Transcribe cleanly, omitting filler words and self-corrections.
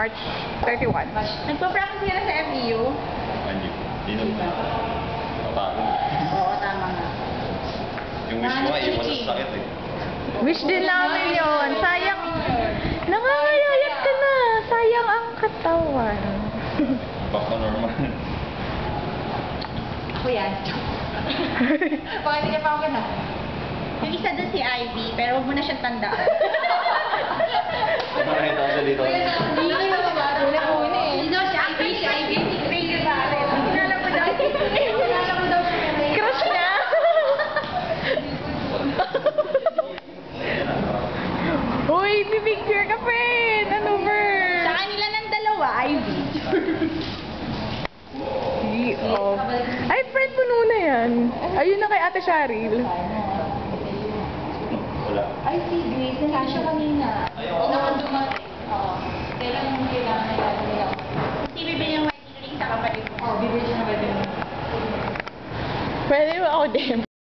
March 31. Nagpa-practice ka na sa FEU? Hindi naman. Napagod. Oo, tama nga. Yung wish mo nga, yung masasakit eh. Wish din namin yun. Sayang. Nangangayayat ka na. Sayang ang katawan. Back to normal. Ako yan. Baka hindi na pa ako na. Yung isa doon si Ivy, pero huwag mo na siyang tandaan. Nakakita ko siya dito. Hindi ko na mabaro na una eh. Sino si Ivy? Si Ivy? Ivy ba? Kilala mo daw. Kilala mo daw siya. Crush niya. Uy, pipicture ka, friend. Ano ba? Sa kanila ng dalawa, Ivy. Oh. Ay, friend mo na yan. Ayun na kay Ate Cheryl. Wala. Ay, si Grace. Nasa siya kanina. Hindi naman dumating. Oo. Kailan yung kailangan na lalo nila. Kasi bibili ng wedding ring sa kapatid mo. Oo, bibili siya ng wedding ring. Pwede mo ako din.